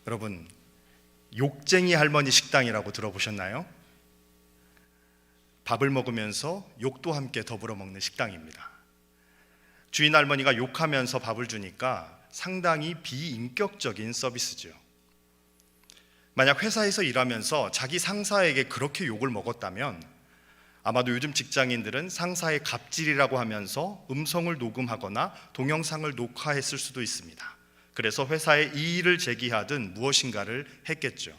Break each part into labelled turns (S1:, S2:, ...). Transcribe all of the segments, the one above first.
S1: 여러분, 욕쟁이 할머니 식당이라고 들어보셨나요? 밥을 먹으면서 욕도 함께 더불어 먹는 식당입니다. 주인 할머니가 욕하면서 밥을 주니까 상당히 비인격적인 서비스죠. 만약 회사에서 일하면서 자기 상사에게 그렇게 욕을 먹었다면 아마도 요즘 직장인들은 상사의 갑질이라고 하면서 음성을 녹음하거나 동영상을 녹화했을 수도 있습니다. 그래서 회사에 이의를 제기하든 무엇인가를 했겠죠.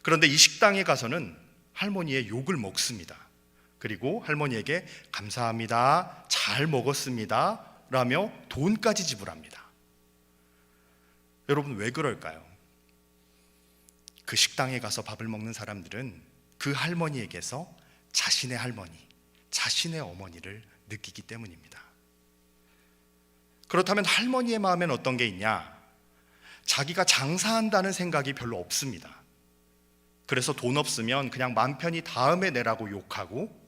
S1: 그런데 이 식당에 가서는 할머니의 욕을 먹습니다. 그리고 할머니에게 감사합니다, 잘 먹었습니다 라며 돈까지 지불합니다. 여러분, 왜 그럴까요? 그 식당에 가서 밥을 먹는 사람들은 그 할머니에게서 자신의 할머니, 자신의 어머니를 느끼기 때문입니다. 그렇다면 할머니의 마음엔 어떤 게 있냐? 자기가 장사한다는 생각이 별로 없습니다. 그래서 돈 없으면 그냥 맘 편히 다음에 내라고 욕하고,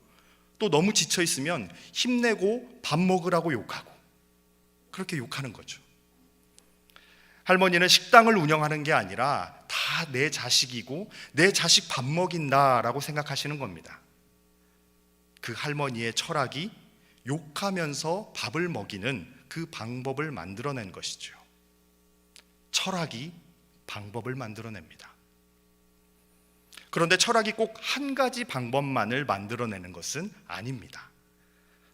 S1: 또 너무 지쳐 있으면 힘내고 밥 먹으라고 욕하고, 그렇게 욕하는 거죠. 할머니는 식당을 운영하는 게 아니라 다 내 자식이고 내 자식 밥 먹인다라고 생각하시는 겁니다. 그 할머니의 철학이 욕하면서 밥을 먹이는 그 방법을 만들어낸 것이죠. 철학이 방법을 만들어냅니다. 그런데 철학이 꼭 한 가지 방법만을 만들어내는 것은 아닙니다.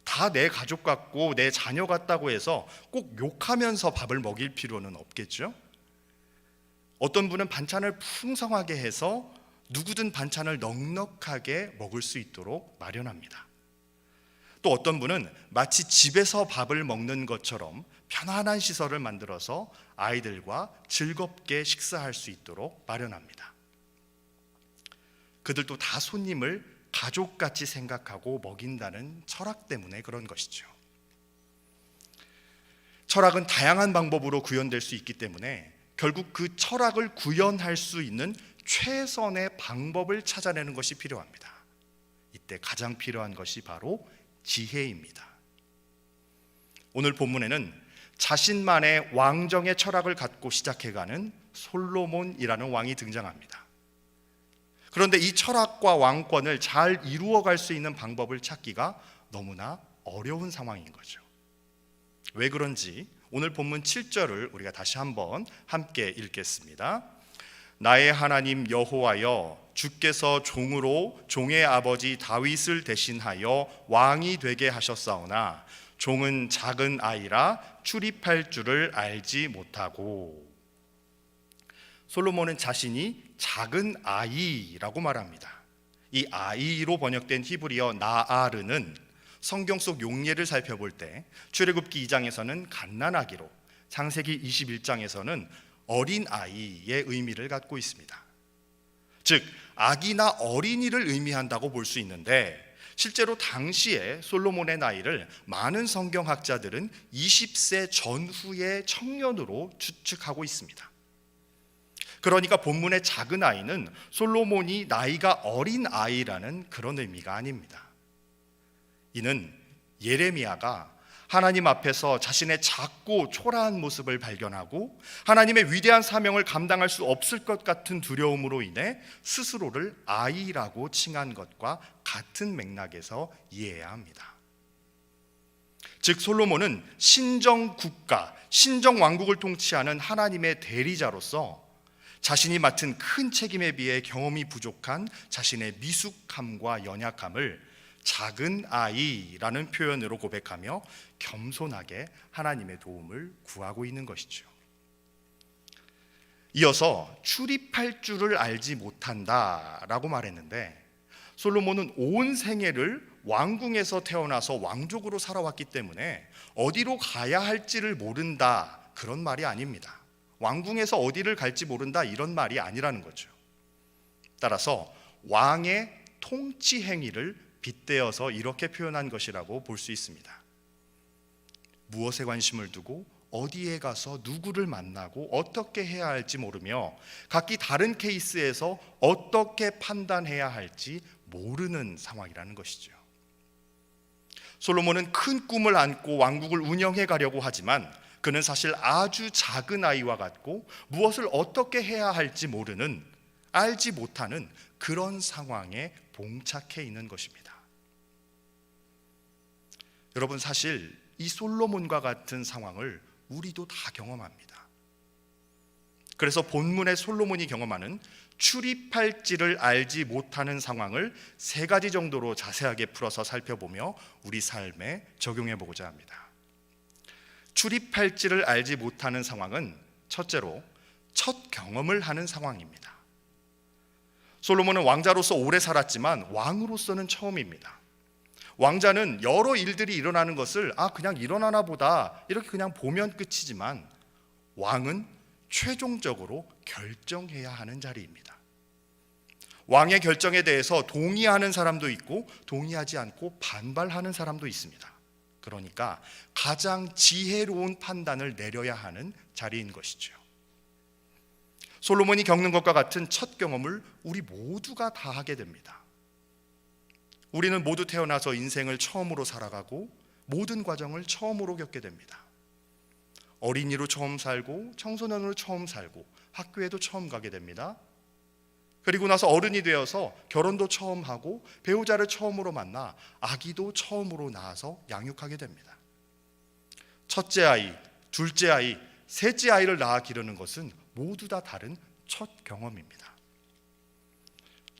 S1: 다 내 가족 같고 내 자녀 같다고 해서 꼭 욕하면서 밥을 먹일 필요는 없겠죠? 어떤 분은 반찬을 풍성하게 해서 누구든 반찬을 넉넉하게 먹을 수 있도록 마련합니다. 또 어떤 분은 마치 집에서 밥을 먹는 것처럼 편안한 시설을 만들어서 아이들과 즐겁게 식사할 수 있도록 마련합니다. 그들도 다 손님을 가족같이 생각하고 먹인다는 철학 때문에 그런 것이죠. 철학은 다양한 방법으로 구현될 수 있기 때문에 결국 그 철학을 구현할 수 있는 최선의 방법을 찾아내는 것이 필요합니다. 이때 가장 필요한 것이 바로 지혜입니다. 오늘 본문에는 자신만의 왕정의 철학을 갖고 시작해가는 솔로몬이라는 왕이 등장합니다. 그런데 이 철학과 왕권을 잘 이루어갈 수 있는 방법을 찾기가 너무나 어려운 상황인 거죠. 왜 그런지 오늘 본문 7절을 우리가 다시 한번 함께 읽겠습니다. 나의 하나님 여호와여, 주께서 종으로 종의 아버지 다윗을 대신하여 왕이 되게 하셨사오나 종은 작은 아이라 출입할 줄을 알지 못하고. 솔로몬은 자신이 작은 아이라고 말합니다. 이 아이로 번역된 히브리어 나아르는 성경 속 용례를 살펴볼 때 출애굽기 2장에서는 갓난아기로, 창세기 21장에서는 어린 아이의 의미를 갖고 있습니다. 즉 아기나 어린이를 의미한다고 볼 수 있는데, 실제로 당시에 솔로몬의 나이를 많은 성경학자들은 20세 전후의 청년으로 추측하고 있습니다. 그러니까 본문의 작은 아이는 솔로몬이 나이가 어린 아이라는 그런 의미가 아닙니다. 이는 예레미야가 하나님 앞에서 자신의 작고 초라한 모습을 발견하고 하나님의 위대한 사명을 감당할 수 없을 것 같은 두려움으로 인해 스스로를 아이라고 칭한 것과 같은 맥락에서 이해해야 합니다. 즉 솔로몬은 신정국가, 신정왕국을 통치하는 하나님의 대리자로서 자신이 맡은 큰 책임에 비해 경험이 부족한 자신의 미숙함과 연약함을 작은 아이라는 표현으로 고백하며 겸손하게 하나님의 도움을 구하고 있는 것이죠. 이어서 출입할 줄을 알지 못한다라고 말했는데, 솔로몬은 온 생애를 왕궁에서 태어나서 왕족으로 살아왔기 때문에 어디로 가야 할지를 모른다, 그런 말이 아닙니다. 왕궁에서 어디를 갈지 모른다, 이런 말이 아니라는 거죠. 따라서 왕의 통치 행위를 빗대어서 이렇게 표현한 것이라고 볼 수 있습니다. 무엇에 관심을 두고 어디에 가서 누구를 만나고 어떻게 해야 할지 모르며 각기 다른 케이스에서 어떻게 판단해야 할지 모르는 상황이라는 것이죠. 솔로몬은 큰 꿈을 안고 왕국을 운영해 가려고 하지만 그는 사실 아주 작은 아이와 같고 무엇을 어떻게 해야 할지 모르는, 알지 못하는 그런 상황에 봉착해 있는 것입니다. 여러분, 사실 이 솔로몬과 같은 상황을 우리도 다 경험합니다. 그래서 본문의 솔로몬이 경험하는 출입할지를 알지 못하는 상황을 세 가지 정도로 자세하게 풀어서 살펴보며 우리 삶에 적용해 보고자 합니다. 출입할지를 알지 못하는 상황은 첫째로 첫 경험을 하는 상황입니다. 솔로몬은 왕자로서 오래 살았지만 왕으로서는 처음입니다. 왕자는 여러 일들이 일어나는 것을 그냥 일어나나 보다 이렇게 그냥 보면 끝이지만, 왕은 최종적으로 결정해야 하는 자리입니다. 왕의 결정에 대해서 동의하는 사람도 있고 동의하지 않고 반발하는 사람도 있습니다. 그러니까 가장 지혜로운 판단을 내려야 하는 자리인 것이죠. 솔로몬이 겪는 것과 같은 첫 경험을 우리 모두가 다 하게 됩니다. 우리는 모두 태어나서 인생을 처음으로 살아가고 모든 과정을 처음으로 겪게 됩니다. 어린이로 처음 살고 청소년으로 처음 살고 학교에도 처음 가게 됩니다. 그리고 나서 어른이 되어서 결혼도 처음 하고 배우자를 처음으로 만나 아기도 처음으로 낳아서 양육하게 됩니다. 첫째 아이, 둘째 아이, 셋째 아이를 낳아 기르는 것은 모두 다 다른 첫 경험입니다.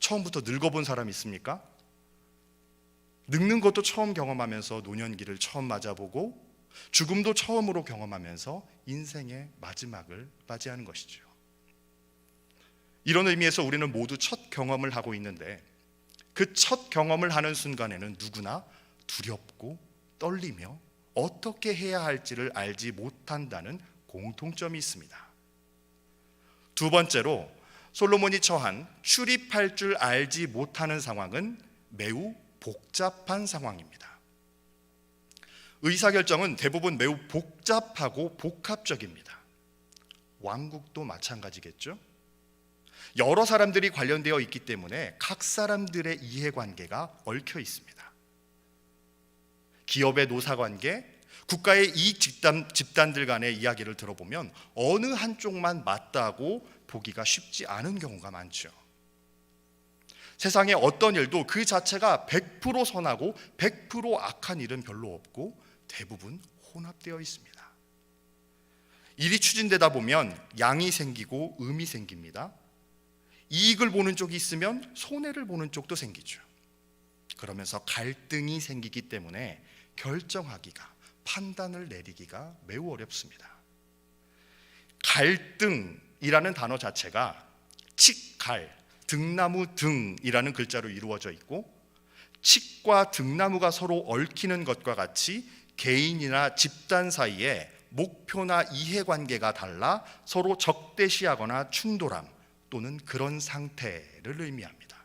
S1: 처음부터 늙어본 사람 있습니까? 늙는 것도 처음 경험하면서 노년기를 처음 맞아보고 죽음도 처음으로 경험하면서 인생의 마지막을 맞이하는 것이죠. 이런 의미에서 우리는 모두 첫 경험을 하고 있는데, 그 첫 경험을 하는 순간에는 누구나 두렵고 떨리며 어떻게 해야 할지를 알지 못한다는 공통점이 있습니다. 두 번째로 솔로몬이 처한 출입할 줄 알지 못하는 상황은 매우 복잡한 상황입니다. 의사결정은 대부분 매우 복잡하고 복합적입니다. 왕국도 마찬가지겠죠. 여러 사람들이 관련되어 있기 때문에 각 사람들의 이해관계가 얽혀 있습니다. 기업의 노사관계, 국가의 이익 집단들 간의 이야기를 들어보면 어느 한쪽만 맞다고 보기가 쉽지 않은 경우가 많죠. 세상의 어떤 일도 그 자체가 100% 선하고 100% 악한 일은 별로 없고 대부분 혼합되어 있습니다. 일이 추진되다 보면 양이 생기고 음이 생깁니다. 이익을 보는 쪽이 있으면 손해를 보는 쪽도 생기죠. 그러면서 갈등이 생기기 때문에 결정하기가, 판단을 내리기가 매우 어렵습니다. 갈등이라는 단어 자체가 칡갈, 등나무 등이라는 글자로 이루어져 있고, 칡과 등나무가 서로 얽히는 것과 같이 개인이나 집단 사이에 목표나 이해관계가 달라 서로 적대시하거나 충돌함 또는 그런 상태를 의미합니다.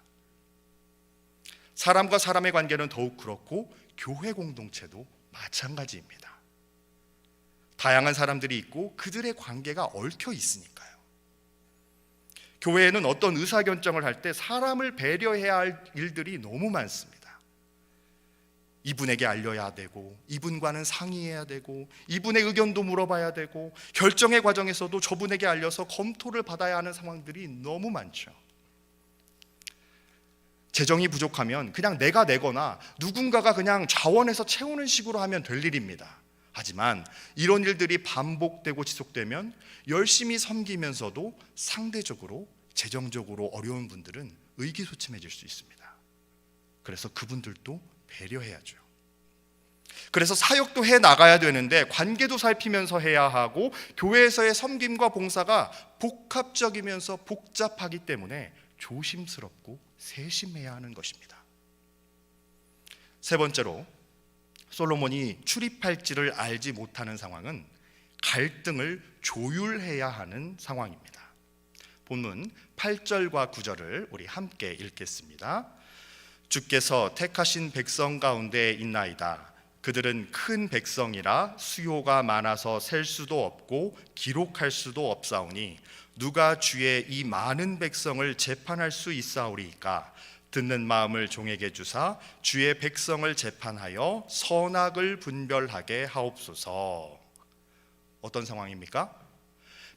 S1: 사람과 사람의 관계는 더욱 그렇고 교회 공동체도 마찬가지입니다. 다양한 사람들이 있고 그들의 관계가 얽혀 있으니까요. 교회에는 어떤 의사결정을 할 때 사람을 배려해야 할 일들이 너무 많습니다. 이분에게 알려야 되고, 이분과는 상의해야 되고, 이분의 의견도 물어봐야 되고, 결정의 과정에서도 저분에게 알려서 검토를 받아야 하는 상황들이 너무 많죠. 재정이 부족하면 그냥 내가 내거나 누군가가 그냥 자원해서 채우는 식으로 하면 될 일입니다. 하지만 이런 일들이 반복되고 지속되면 열심히 섬기면서도 상대적으로 재정적으로 어려운 분들은 의기소침해질 수 있습니다. 그래서 그분들도 배려해야죠. 그래서 사역도 해 나가야 되는데 관계도 살피면서 해야 하고, 교회에서의 섬김과 봉사가 복합적이면서 복잡하기 때문에 조심스럽고 세심해야 하는 것입니다. 세 번째로 솔로몬이 출입할지를 알지 못하는 상황은 갈등을 조율해야 하는 상황입니다. 본문 8절과 9절을 우리 함께 읽겠습니다. 주께서 택하신 백성 가운데 있나이다. 그들은 큰 백성이라 수요가 많아서 셀 수도 없고 기록할 수도 없사오니 누가 주의 이 많은 백성을 재판할 수 있사오리이까. 듣는 마음을 종에게 주사 주의 백성을 재판하여 선악을 분별하게 하옵소서. 어떤 상황입니까?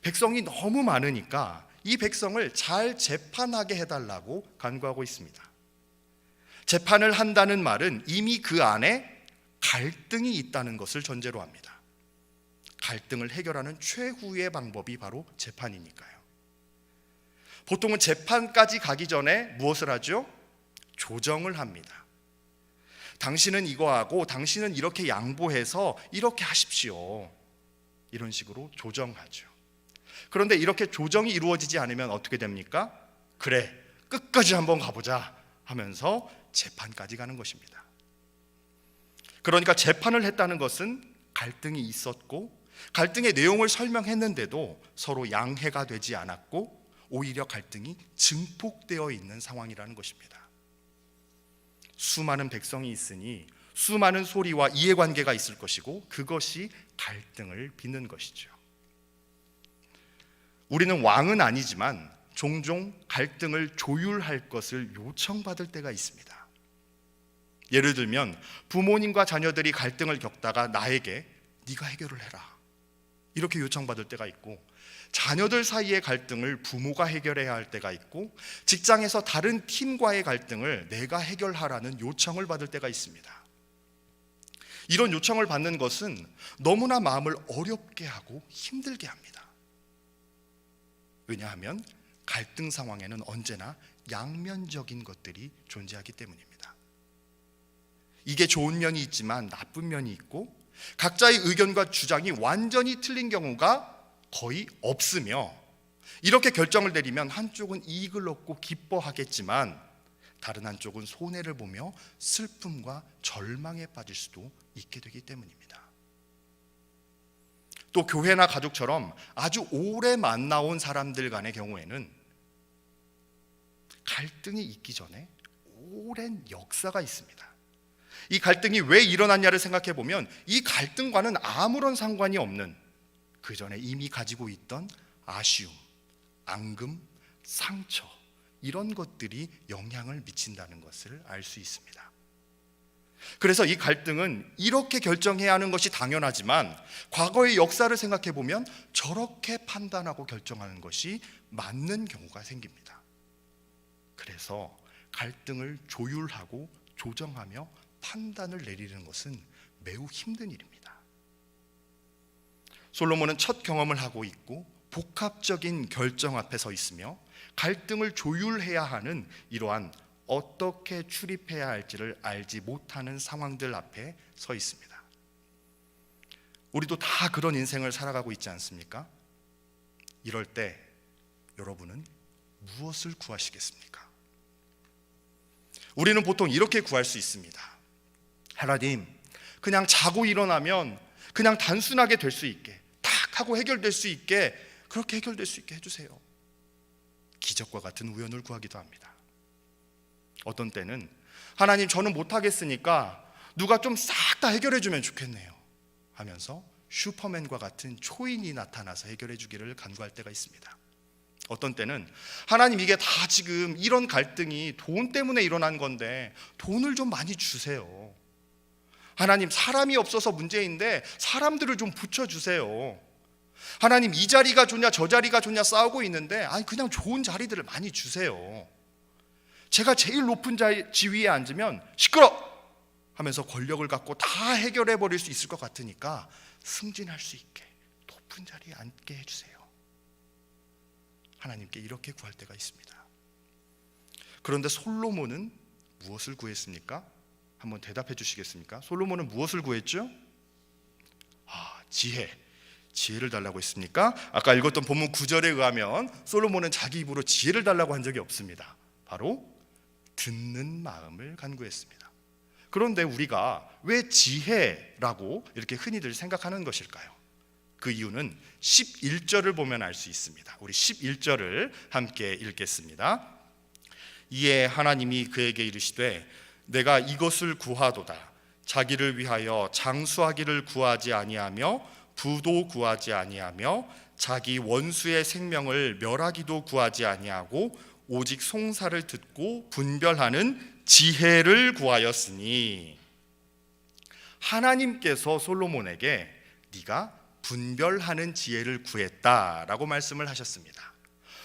S1: 백성이 너무 많으니까 이 백성을 잘 재판하게 해달라고 간구하고 있습니다. 재판을 한다는 말은 이미 그 안에 갈등이 있다는 것을 전제로 합니다. 갈등을 해결하는 최후의 방법이 바로 재판이니까요. 보통은 재판까지 가기 전에 무엇을 하죠? 조정을 합니다. 당신은 이거 하고 당신은 이렇게 양보해서 이렇게 하십시오. 이런 식으로 조정하죠. 그런데 이렇게 조정이 이루어지지 않으면 어떻게 됩니까? 그래, 끝까지 한번 가보자 하면서 재판까지 가는 것입니다. 그러니까 재판을 했다는 것은 갈등이 있었고 갈등의 내용을 설명했는데도 서로 양해가 되지 않았고 오히려 갈등이 증폭되어 있는 상황이라는 것입니다. 수많은 백성이 있으니 수많은 소리와 이해관계가 있을 것이고 그것이 갈등을 빚는 것이죠. 우리는 왕은 아니지만 종종 갈등을 조율할 것을 요청받을 때가 있습니다. 예를 들면 부모님과 자녀들이 갈등을 겪다가 나에게 네가 해결을 해라 이렇게 요청받을 때가 있고, 자녀들 사이의 갈등을 부모가 해결해야 할 때가 있고, 직장에서 다른 팀과의 갈등을 내가 해결하라는 요청을 받을 때가 있습니다. 이런 요청을 받는 것은 너무나 마음을 어렵게 하고 힘들게 합니다. 왜냐하면 갈등 상황에는 언제나 양면적인 것들이 존재하기 때문입니다. 이게 좋은 면이 있지만 나쁜 면이 있고 각자의 의견과 주장이 완전히 틀린 경우가 거의 없으며, 이렇게 결정을 내리면 한쪽은 이익을 얻고 기뻐하겠지만 다른 한쪽은 손해를 보며 슬픔과 절망에 빠질 수도 있게 되기 때문입니다. 또 교회나 가족처럼 아주 오래 만나온 사람들 간의 경우에는 갈등이 있기 전에 오랜 역사가 있습니다. 이 갈등이 왜 일어났냐를 생각해 보면 이 갈등과는 아무런 상관이 없는 그 전에 이미 가지고 있던 아쉬움, 앙금, 상처, 이런 것들이 영향을 미친다는 것을 알 수 있습니다. 그래서 이 갈등은 이렇게 결정해야 하는 것이 당연하지만 과거의 역사를 생각해 보면 저렇게 판단하고 결정하는 것이 맞는 경우가 생깁니다. 그래서 갈등을 조율하고 조정하며 판단을 내리는 것은 매우 힘든 일입니다. 솔로몬은 첫 경험을 하고 있고 복합적인 결정 앞에 서 있으며 갈등을 조율해야 하는 이러한 어떻게 출입해야 할지를 알지 못하는 상황들 앞에 서 있습니다. 우리도 다 그런 인생을 살아가고 있지 않습니까? 이럴 때 여러분은 무엇을 구하시겠습니까? 우리는 보통 이렇게 구할 수 있습니다. 하나님, 그냥 자고 일어나면 그냥 단순하게 될 수 있게, 탁 하고 해결될 수 있게, 그렇게 해결될 수 있게 해주세요. 기적과 같은 우연을 구하기도 합니다. 어떤 때는 하나님, 저는 못하겠으니까 누가 좀 싹 다 해결해 주면 좋겠네요 하면서 슈퍼맨과 같은 초인이 나타나서 해결해 주기를 간구할 때가 있습니다. 어떤 때는 하나님, 이게 다 지금 이런 갈등이 돈 때문에 일어난 건데 돈을 좀 많이 주세요. 하나님, 사람이 없어서 문제인데 사람들을 좀 붙여주세요. 하나님, 이 자리가 좋냐 저 자리가 좋냐 싸우고 있는데 그냥 좋은 자리들을 많이 주세요. 제가 제일 높은 지위에 앉으면 시끄러! 하면서 권력을 갖고 다 해결해 버릴 수 있을 것 같으니까 승진할 수 있게 높은 자리에 앉게 해주세요. 하나님께 이렇게 구할 때가 있습니다. 그런데 솔로몬은 무엇을 구했습니까? 한번 대답해 주시겠습니까? 솔로몬은 무엇을 구했죠? 지혜를 달라고 했습니까? 아까 읽었던 본문 9절에 의하면 솔로몬은 자기 입으로 지혜를 달라고 한 적이 없습니다. 바로 듣는 마음을 간구했습니다. 그런데 우리가 왜 지혜라고 이렇게 흔히들 생각하는 것일까요? 그 이유는 11절을 보면 알 수 있습니다. 우리 11절을 함께 읽겠습니다. 이에 하나님이 그에게 이르시되 내가 이것을 구하도다. 자기를 위하여 장수하기를 구하지 아니하며 부도 구하지 아니하며 자기 원수의 생명을 멸하기도 구하지 아니하고 오직 송사를 듣고 분별하는 지혜를 구하였으니, 하나님께서 솔로몬에게 네가 분별하는 지혜를 구했다라고 말씀을 하셨습니다.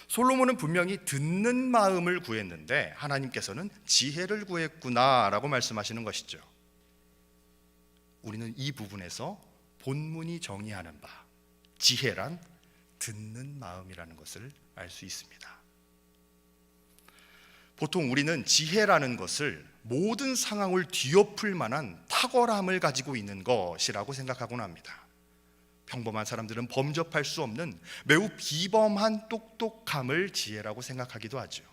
S1: 솔로몬은 분명히 듣는 마음을 구했는데 하나님께서는 지혜를 구했구나라고 말씀하시는 것이죠. 우리는 이 부분에서 본문이 정의하는 바 지혜란 듣는 마음이라는 것을 알 수 있습니다. 보통 우리는 지혜라는 것을 모든 상황을 뒤엎을 만한 탁월함을 가지고 있는 것이라고 생각하곤 합니다. 평범한 사람들은 범접할 수 없는 매우 비범한 똑똑함을 지혜라고 생각하기도 하죠.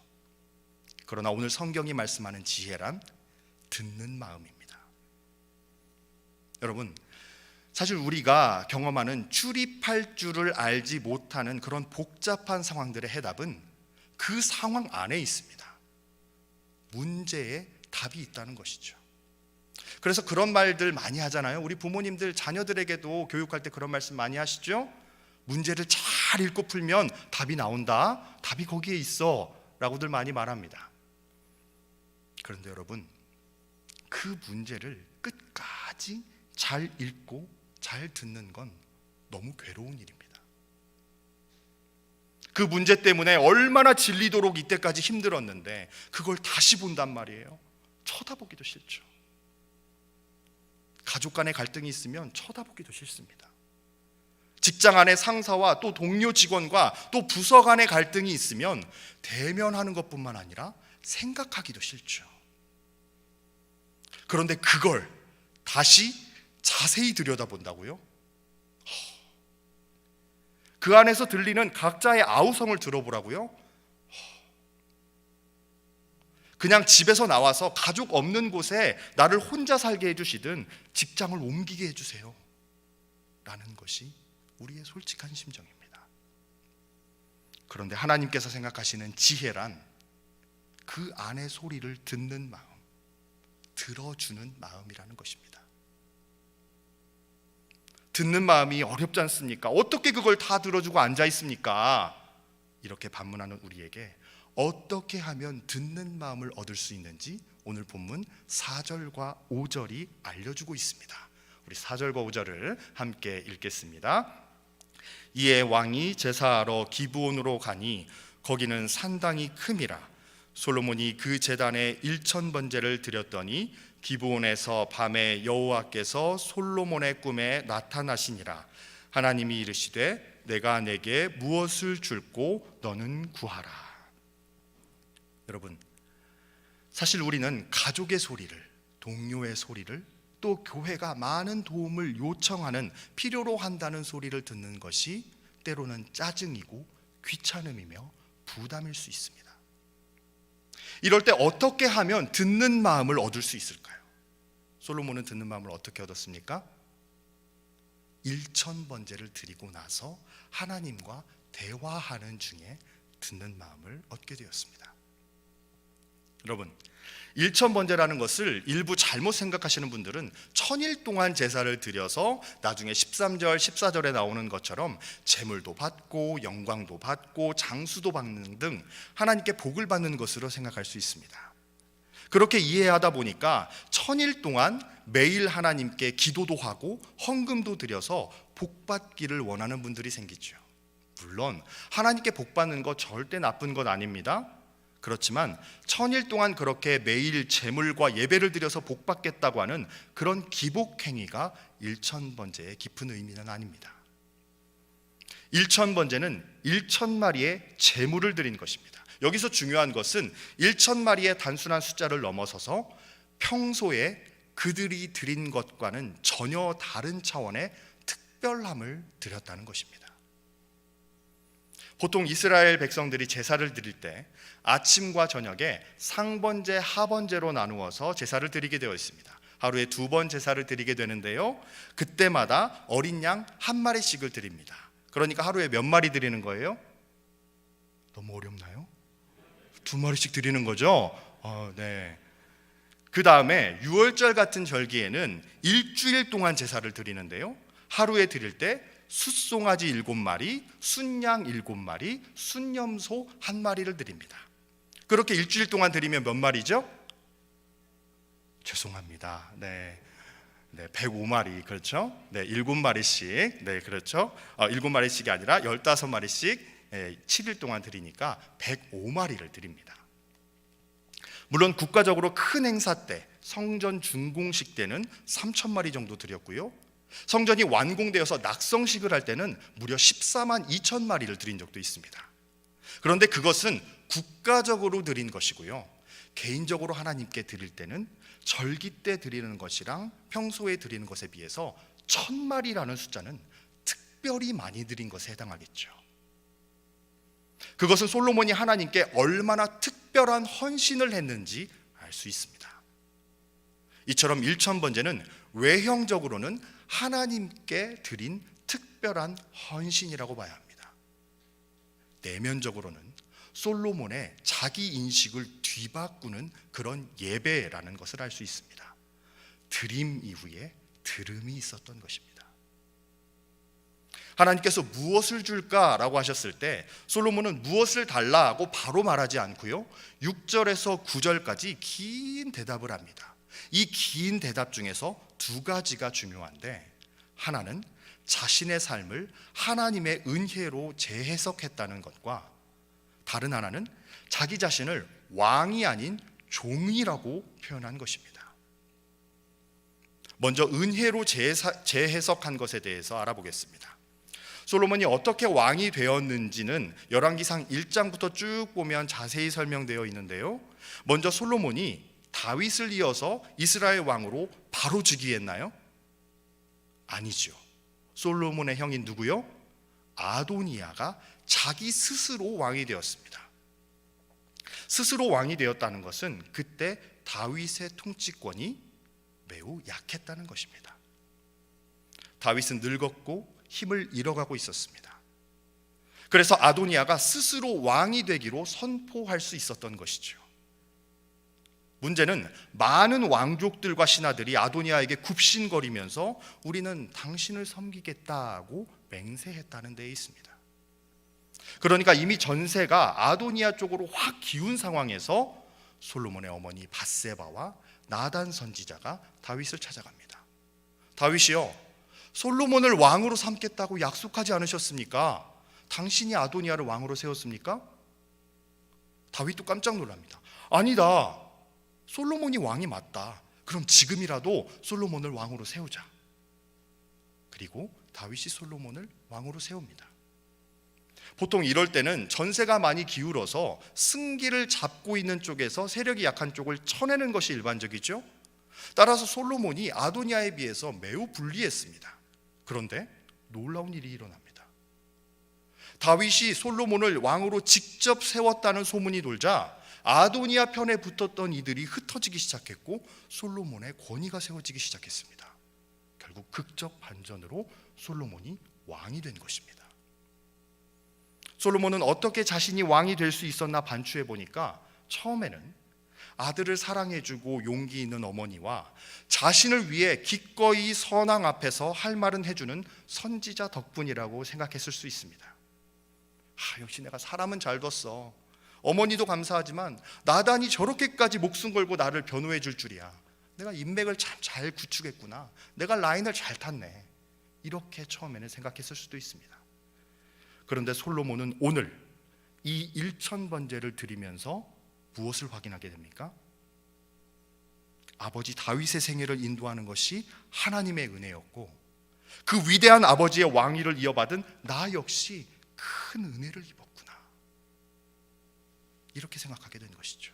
S1: 그러나 오늘 성경이 말씀하는 지혜란 듣는 마음입니다. 여러분, 사실 우리가 경험하는 출입할 줄을 알지 못하는 그런 복잡한 상황들의 해답은 그 상황 안에 있습니다. 문제에 답이 있다는 것이죠. 그래서 그런 말들 많이 하잖아요. 우리 부모님들 자녀들에게도 교육할 때 그런 말씀 많이 하시죠. 문제를 잘 읽고 풀면 답이 나온다. 답이 거기에 있어 라고들 많이 말합니다. 그런데 여러분, 그 문제를 끝까지 잘 읽고 잘 듣는 건 너무 괴로운 일입니다. 그 문제 때문에 얼마나 질리도록 이때까지 힘들었는데 그걸 다시 본단 말이에요. 쳐다보기도 싫죠. 가족 간의 갈등이 있으면 쳐다보기도 싫습니다. 직장 안의 상사와 또 동료 직원과 또 부서 간의 갈등이 있으면 대면하는 것뿐만 아니라 생각하기도 싫죠. 그런데 그걸 다시 자세히 들여다본다고요? 그 안에서 들리는 각자의 아우성을 들어보라고요? 그냥 집에서 나와서 가족 없는 곳에 나를 혼자 살게 해주시든 직장을 옮기게 해주세요 라는 것이 우리의 솔직한 심정입니다. 그런데 하나님께서 생각하시는 지혜란 그 안의 소리를 듣는 마음, 들어주는 마음이라는 것입니다. 듣는 마음이 어렵지 않습니까? 어떻게 그걸 다 들어주고 앉아 있습니까? 이렇게 반문하는 우리에게 어떻게 하면 듣는 마음을 얻을 수 있는지 오늘 본문 4절과 5절이 알려주고 있습니다. 우리 4절과 5절을 함께 읽겠습니다. 이에 왕이 제사하러 기브온으로 가니 거기는 산당이 큼이라. 솔로몬이 그 제단에 1000번제를 드렸더니 기브온에서 밤에 여호와께서 솔로몬의 꿈에 나타나시니라. 하나님이 이르시되 내가 내게 무엇을 줄고 너는 구하라. 여러분, 사실 우리는 가족의 소리를, 동료의 소리를, 또 교회가 많은 도움을 요청하는, 필요로 한다는 소리를 듣는 것이 때로는 짜증이고 귀찮음이며 부담일 수 있습니다. 이럴 때 어떻게 하면 듣는 마음을 얻을 수 있을까요? 솔로몬은 듣는 마음을 어떻게 얻었습니까? 1000번제를 드리고 나서 하나님과 대화하는 중에 듣는 마음을 얻게 되었습니다. 여러분, 1000번제라는 것을 일부 잘못 생각하시는 분들은 1000일 동안 제사를 드려서 나중에 13절, 14절에 나오는 것처럼 재물도 받고 영광도 받고 장수도 받는 등 하나님께 복을 받는 것으로 생각할 수 있습니다. 그렇게 이해하다 보니까 1000일 동안 매일 하나님께 기도도 하고 헌금도 드려서 복 받기를 원하는 분들이 생기죠. 물론 하나님께 복 받는 거 절대 나쁜 것 아닙니다. 그렇지만 1000일 동안 그렇게 매일 제물과 예배를 드려서 복 받겠다고 하는 그런 기복 행위가 1000번제의 깊은 의미는 아닙니다. 1000번제는 1000마리의 제물을 드린 것입니다. 여기서 중요한 것은 1000마리의 단순한 숫자를 넘어서서 평소에 그들이 드린 것과는 전혀 다른 차원의 특별함을 드렸다는 것입니다. 보통 이스라엘 백성들이 제사를 드릴 때 아침과 저녁에 상번제, 하번제로 나누어서 제사를 드리게 되어 있습니다. 하루에 2번 제사를 드리게 되는데요, 그때마다 어린 양 1마리씩을 드립니다. 그러니까 하루에 몇 마리 드리는 거예요? 너무 어렵나요? 2마리씩 드리는 거죠? 네. 그 다음에 유월절 같은 절기에는 일주일 동안 제사를 드리는데요, 하루에 드릴 때 숫송아지 7마리, 순양 7마리, 순염소 1마리를 드립니다. 그렇게 일주일 동안 드리면 몇 마리죠? 죄송합니다. 네. 네, 105마리, 그렇죠? 네, 7마리씩. 네, 그렇죠? 7마리씩이 아니라 15마리씩 7일 동안 드리니까 105마리를 드립니다. 물론 국가적으로 큰 행사 때, 성전 준공식 때는 3,000마리 정도 드렸고요. 성전이 완공되어서 낙성식을 할 때는 무려 14만 2천 마리를 드린 적도 있습니다. 그런데 그것은 국가적으로 드린 것이고요. 개인적으로 하나님께 드릴 때는 절기 때 드리는 것이랑 평소에 드리는 것에 비해서 1,000마리라는 숫자는 특별히 많이 드린 것에 해당하겠죠. 그것은 솔로몬이 하나님께 얼마나 특별한 헌신을 했는지 알 수 있습니다. 이처럼 1,000번제는 외형적으로는 하나님께 드린 특별한 헌신이라고 봐야 합니다. 내면적으로는 솔로몬의 자기 인식을 뒤바꾸는 그런 예배라는 것을 알 수 있습니다. 드림 이후에 들음이 있었던 것입니다. 하나님께서 무엇을 줄까라고 하셨을 때 솔로몬은 무엇을 달라고 바로 말하지 않고요, 6절에서 9절까지 긴 대답을 합니다. 이 긴 대답 중에서 두 가지가 중요한데, 하나는 자신의 삶을 하나님의 은혜로 재해석했다는 것과 다른 하나는 자기 자신을 왕이 아닌 종이라고 표현한 것입니다. 먼저 은혜로 재해석한 것에 대해서 알아보겠습니다. 솔로몬이 어떻게 왕이 되었는지는 열왕기상 1장부터 쭉 보면 자세히 설명되어 있는데요, 먼저 솔로몬이 다윗을 이어서 이스라엘 왕으로 바로 즉위했나요? 아니죠. 솔로몬의 형인 누구요? 아도니아가 자기 스스로 왕이 되었습니다. 스스로 왕이 되었다는 것은 그때 다윗의 통치권이 매우 약했다는 것입니다. 다윗은 늙었고 힘을 잃어가고 있었습니다. 그래서 아도니아가 스스로 왕이 되기로 선포할 수 있었던 것이죠. 문제는 많은 왕족들과 신하들이 아도니아에게 굽신거리면서 우리는 당신을 섬기겠다고 맹세했다는 데에 있습니다. 그러니까 이미 전세가 아도니아 쪽으로 확 기운 상황에서 솔로몬의 어머니 밧세바와 나단 선지자가 다윗을 찾아갑니다. 다윗이요, 솔로몬을 왕으로 삼겠다고 약속하지 않으셨습니까? 당신이 아도니아를 왕으로 세웠습니까? 다윗도 깜짝 놀랍니다. 아니다, 솔로몬이 왕이 맞다. 그럼 지금이라도 솔로몬을 왕으로 세우자. 그리고 다윗이 솔로몬을 왕으로 세웁니다. 보통 이럴 때는 전세가 많이 기울어서 승기를 잡고 있는 쪽에서 세력이 약한 쪽을 쳐내는 것이 일반적이죠. 따라서 솔로몬이 아도니아에 비해서 매우 불리했습니다. 그런데 놀라운 일이 일어납니다. 다윗이 솔로몬을 왕으로 직접 세웠다는 소문이 돌자 아도니아 편에 붙었던 이들이 흩어지기 시작했고 솔로몬의 권위가 세워지기 시작했습니다. 결국 극적 반전으로 솔로몬이 왕이 된 것입니다. 솔로몬은 어떻게 자신이 왕이 될 수 있었나 반추해 보니까 처음에는 아들을 사랑해주고 용기 있는 어머니와 자신을 위해 기꺼이 선왕 앞에서 할 말은 해주는 선지자 덕분이라고 생각했을 수 있습니다. 역시 내가 사람은 잘 뒀어. 어머니도 감사하지만 나단이 저렇게까지 목숨 걸고 나를 변호해 줄 줄이야. 내가 인맥을 참 잘 구축했구나. 내가 라인을 잘 탔네. 이렇게 처음에는 생각했을 수도 있습니다. 그런데 솔로몬은 오늘 이 1,000번제를 드리면서 무엇을 확인하게 됩니까? 아버지 다윗의 생애를 인도하는 것이 하나님의 은혜였고 그 위대한 아버지의 왕위를 이어받은 나 역시 큰 은혜를 입었구나. 이렇게 생각하게 된 것이죠.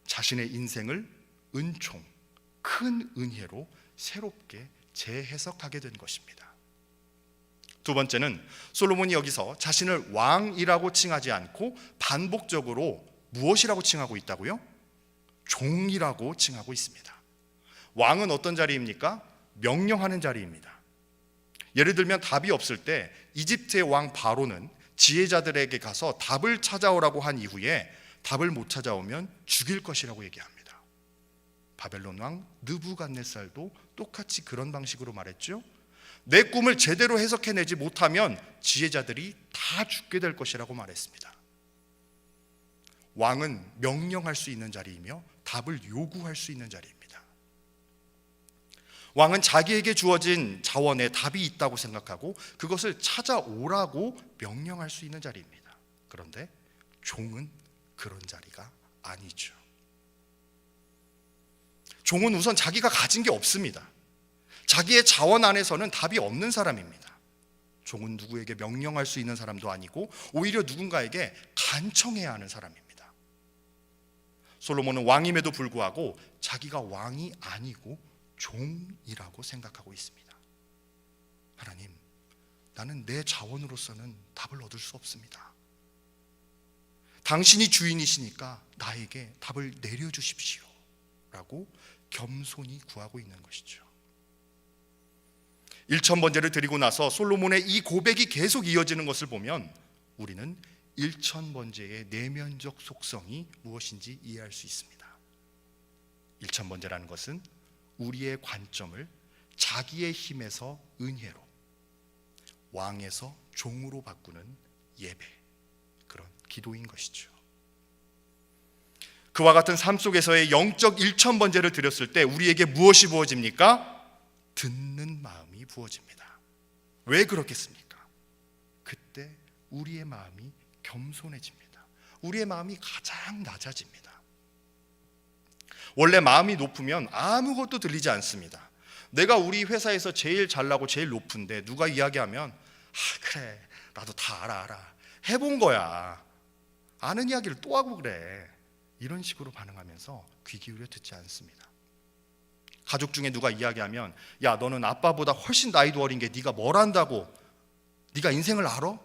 S1: 자신의 인생을 은총, 큰 은혜로 새롭게 재해석하게 된 것입니다. 두 번째는 솔로몬이 여기서 자신을 왕이라고 칭하지 않고 반복적으로 무엇이라고 칭하고 있다고요? 종이라고 칭하고 있습니다. 왕은 어떤 자리입니까? 명령하는 자리입니다. 예를 들면 답이 없을 때 이집트의 왕 바로는 지혜자들에게 가서 답을 찾아오라고 한 이후에 답을 못 찾아오면 죽일 것이라고 얘기합니다. 바벨론 왕 느부갓네살도 똑같이 그런 방식으로 말했죠. 내 꿈을 제대로 해석해내지 못하면 지혜자들이 다 죽게 될 것이라고 말했습니다. 왕은 명령할 수 있는 자리이며 답을 요구할 수 있는 자리입니다. 왕은 자기에게 주어진 자원에 답이 있다고 생각하고 그것을 찾아오라고 명령할 수 있는 자리입니다. 그런데 종은 그런 자리가 아니죠. 종은 우선 자기가 가진 게 없습니다. 자기의 자원 안에서는 답이 없는 사람입니다. 종은 누구에게 명령할 수 있는 사람도 아니고 오히려 누군가에게 간청해야 하는 사람입니다. 솔로몬은 왕임에도 불구하고 자기가 왕이 아니고 종이라고 생각하고 있습니다. 하나님, 나는 내 자원으로서는 답을 얻을 수 없습니다. 당신이 주인이시니까 나에게 답을 내려주십시오 라고 겸손히 구하고 있는 것이죠. 1000번제를 드리고 나서 솔로몬의 이 고백이 계속 이어지는 것을 보면 우리는 1000번제의 내면적 속성이 무엇인지 이해할 수 있습니다. 1000번제라는 것은 우리의 관점을 자기의 힘에서 은혜로, 왕에서 종으로 바꾸는 예배, 그런 기도인 것이죠. 그와 같은 삶 속에서의 영적 1000번제를 드렸을 때 우리에게 무엇이 부어집니까? 듣는 마음이 부어집니다. 왜 그렇겠습니까? 그때 우리의 마음이 겸손해집니다. 우리의 마음이 가장 낮아집니다. 원래 마음이 높으면 아무것도 들리지 않습니다. 내가 우리 회사에서 제일 잘나고 제일 높은데 누가 이야기하면 그래 나도 다 알아 해본 거야, 아는 이야기를 또 하고 그래, 이런 식으로 반응하면서 귀 기울여 듣지 않습니다. 가족 중에 누가 이야기하면 야 너는 아빠보다 훨씬 나이도 어린 게 네가 뭘 안다고, 네가 인생을 알아?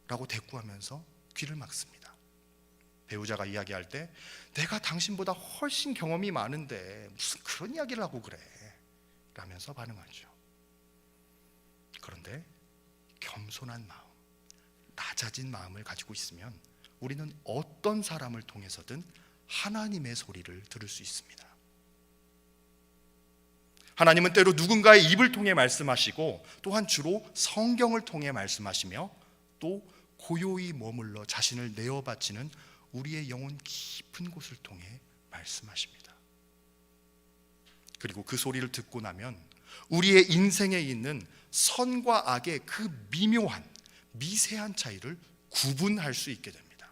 S1: 라고 대꾸하면서 귀를 막습니다. 배우자가 이야기할 때 내가 당신보다 훨씬 경험이 많은데 무슨 그런 이야기를 하고 그래 라면서 반응하죠. 그런데 겸손한 마음, 낮아진 마음을 가지고 있으면 우리는 어떤 사람을 통해서든 하나님의 소리를 들을 수 있습니다. 하나님은 때로 누군가의 입을 통해 말씀하시고 또한 주로 성경을 통해 말씀하시며 또 고요히 머물러 자신을 내어 바치는 우리의 영혼 깊은 곳을 통해 말씀하십니다. 그리고 그 소리를 듣고 나면 우리의 인생에 있는 선과 악의 그 미묘한 미세한 차이를 구분할 수 있게 됩니다.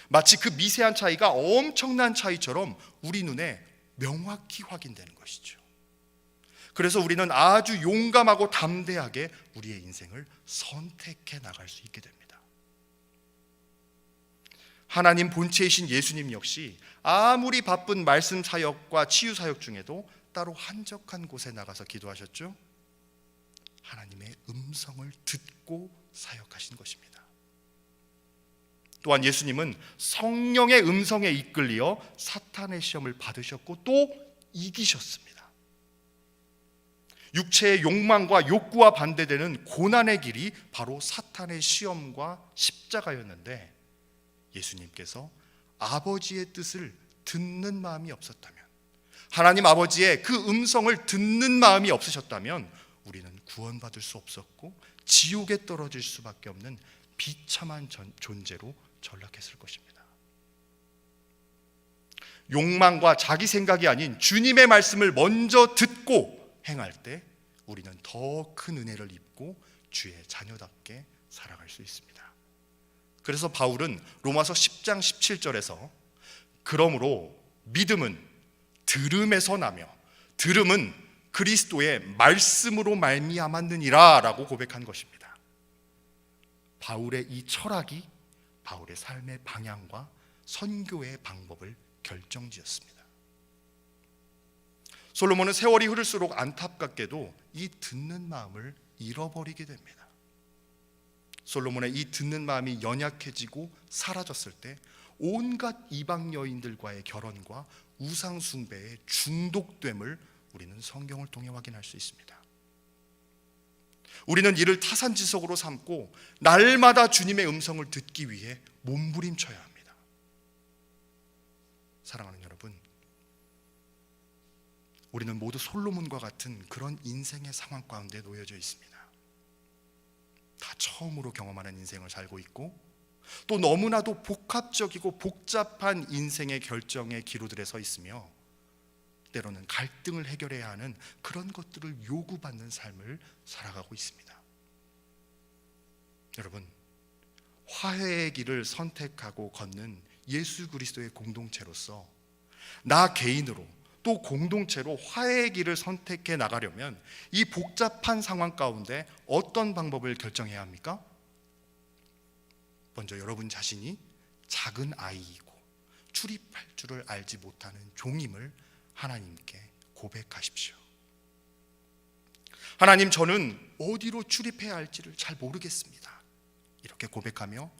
S1: 마치 그 미세한 차이가 엄청난 차이처럼 우리 눈에 명확히 확인되는 것이죠. 그래서 우리는 아주 용감하고 담대하게 우리의 인생을 선택해 나갈 수 있게 됩니다. 하나님 본체이신 예수님 역시 아무리 바쁜 말씀 사역과 치유 사역 중에도 따로 한적한 곳에 나가서 기도하셨죠. 하나님의 음성을 듣고 사역하신 것입니다. 또한 예수님은 성령의 음성에 이끌려 사탄의 시험을 받으셨고 또 이기셨습니다. 육체의 욕망과 욕구와 반대되는 고난의 길이 바로 사탄의 시험과 십자가였는데 예수님께서 아버지의 뜻을 듣는 마음이 없었다면, 하나님 아버지의 그 음성을 듣는 마음이 없으셨다면 우리는 구원받을 수 없었고 지옥에 떨어질 수밖에 없는 비참한 존재로 전락했을 것입니다. 욕망과 자기 생각이 아닌 주님의 말씀을 먼저 듣고 행할 때 우리는 더 큰 은혜를 입고 주의 자녀답게 살아갈 수 있습니다. 그래서 바울은 로마서 10장 17절에서 그러므로 믿음은 들음에서 나며 들음은 그리스도의 말씀으로 말미암았느니라 라고 고백한 것입니다. 바울의 이 철학이 바울의 삶의 방향과 선교의 방법을 결정지었습니다. 솔로몬은 세월이 흐를수록 안타깝게도 이 듣는 마음을 잃어버리게 됩니다. 솔로몬의 이 듣는 마음이 연약해지고 사라졌을 때 온갖 이방 여인들과의 결혼과 우상 숭배에 중독됨을 우리는 성경을 통해 확인할 수 있습니다. 우리는 이를 타산지석으로 삼고 날마다 주님의 음성을 듣기 위해 몸부림쳐야 합니다. 사랑하는 여러분, 우리는 모두 솔로몬과 같은 그런 인생의 상황 가운데 놓여져 있습니다. 다 처음으로 경험하는 인생을 살고 있고 또 너무나도 복합적이고 복잡한 인생의 결정의 기로들에 서 있으며 때로는 갈등을 해결해야 하는 그런 것들을 요구받는 삶을 살아가고 있습니다. 여러분, 화해의 길을 선택하고 걷는 예수 그리스도의 공동체로서 나 개인으로 또 공동체로 화해의 길을 선택해 나가려면 이 복잡한 상황 가운데 어떤 방법을 결정해야 합니까? 먼저 여러분 자신이 작은 아이이고 출입할 줄을 알지 못하는 종임을 하나님께 고백하십시오. 하나님, 저는 어디로 출입해야 할지를 잘 모르겠습니다. 이렇게 고백하며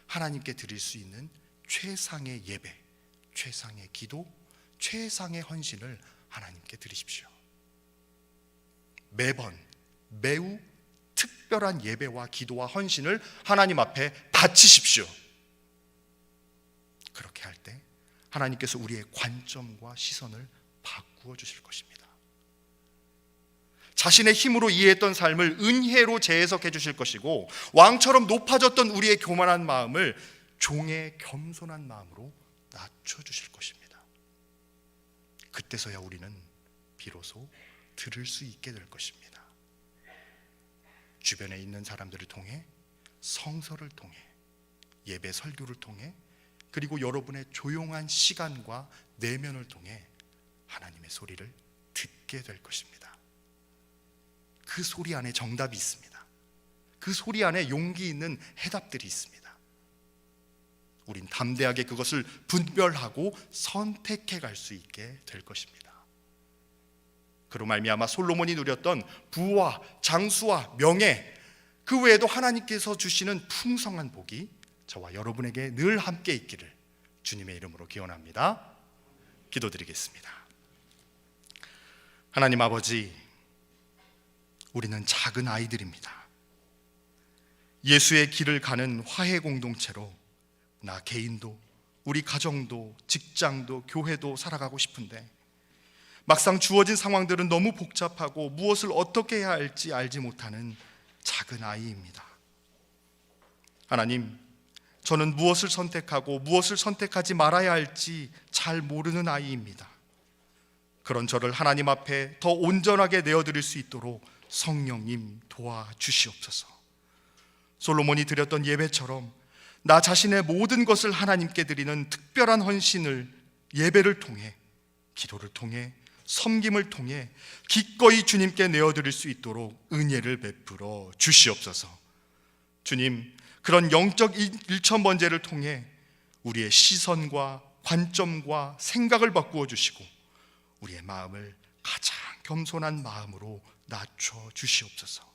S1: 하나님께 드릴 수 있는 최상의 예배, 최상의 기도, 최상의 헌신을 하나님께 드리십시오. 매번 매우 특별한 예배와 기도와 헌신을 하나님 앞에 바치십시오. 그렇게 할 때 하나님께서 우리의 관점과 시선을 바꾸어 주실 것입니다. 자신의 힘으로 이해했던 삶을 은혜로 재해석해 주실 것이고, 왕처럼 높아졌던 우리의 교만한 마음을 종의 겸손한 마음으로 낮춰 주실 것입니다. 그때서야 우리는 비로소 들을 수 있게 될 것입니다. 주변에 있는 사람들을 통해, 성서를 통해, 예배 설교를 통해, 그리고 여러분의 조용한 시간과 내면을 통해 하나님의 소리를 듣게 될 것입니다. 그 소리 안에 정답이 있습니다. 그 소리 안에 용기 있는 해답들이 있습니다. 우린 담대하게 그것을 분별하고 선택해 갈 수 있게 될 것입니다. 그로 말미암아 솔로몬이 누렸던 부와 장수와 명예, 그 외에도 하나님께서 주시는 풍성한 복이 저와 여러분에게 늘 함께 있기를 주님의 이름으로 기원합니다. 기도드리겠습니다. 하나님 아버지, 우리는 작은 아이들입니다. 예수의 길을 가는 화해 공동체로 나 개인도, 우리 가정도, 직장도, 교회도 살아가고 싶은데 막상 주어진 상황들은 너무 복잡하고 무엇을 어떻게 해야 할지 알지 못하는 작은 아이입니다. 하나님, 저는 무엇을 선택하고 무엇을 선택하지 말아야 할지 잘 모르는 아이입니다. 그런 저를 하나님 앞에 더 온전하게 내어드릴 수 있도록 성령님 도와주시옵소서. 솔로몬이 드렸던 예배처럼 나 자신의 모든 것을 하나님께 드리는 특별한 헌신을 예배를 통해, 기도를 통해, 섬김을 통해 기꺼이 주님께 내어드릴 수 있도록 은혜를 베풀어 주시옵소서. 주님, 그런 영적 일천번제를 통해 우리의 시선과 관점과 생각을 바꾸어 주시고 우리의 마음을 가장 겸손한 마음으로 낮춰 주시옵소서.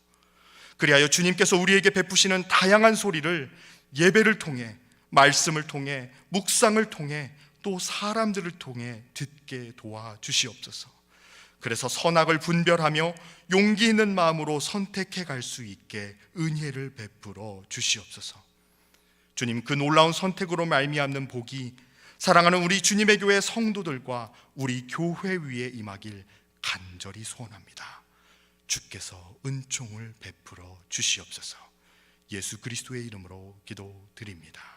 S1: 그리하여 주님께서 우리에게 베푸시는 다양한 소리를 예배를 통해, 말씀을 통해, 묵상을 통해, 또 사람들을 통해 듣게 도와주시옵소서. 그래서 선악을 분별하며 용기 있는 마음으로 선택해 갈 수 있게 은혜를 베풀어 주시옵소서. 주님, 그 놀라운 선택으로 말미암는 복이 사랑하는 우리 주님의 교회 성도들과 우리 교회 위에 임하길 간절히 소원합니다. 주께서 은총을 베풀어 주시옵소서. 예수 그리스도의 이름으로 기도드립니다.